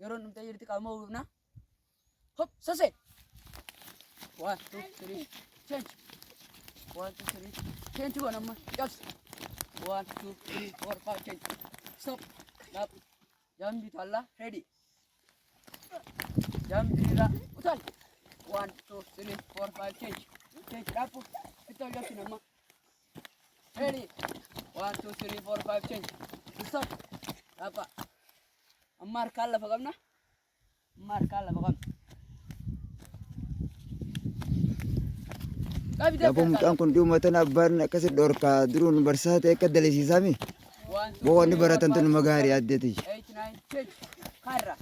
يرون متجرتي كامونا هوب ساسي 1 2 3 change 1 2 3 change go nama just 1 2 3 4 5 change stop stop jam di talla ready jam dira utal 1 2 3 4 5 change change rapu kita lihat nama ready 1 2 3 4 5 change stop apa ammar kalla fagamna ammar kalla fagam Lapo mucaan kun dhumatan abbaan akkasi dhorkaa duruun barsaate akka dalisiisami. Boqonni baratan tun magaarii addeeti. 8 9 change karra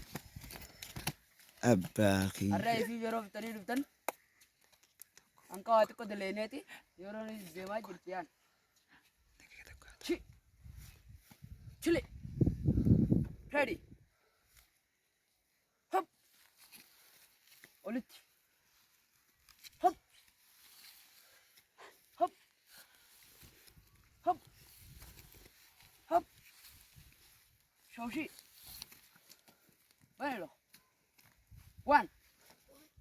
Abbaa arra ifi yeroo bitanii dhuftan anka waa xiqqoo daleeneeti yeroo deemaa jirti yaan chili ready hop olitti hop hop hop hop shoshi bueno 1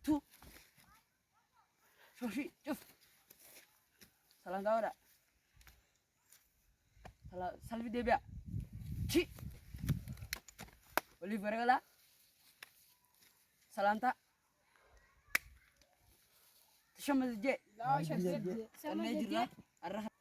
2 shoshi cuf salam gawda salvi debia chi Oliver gala salanta تشمل الجي لا شد سمجي arra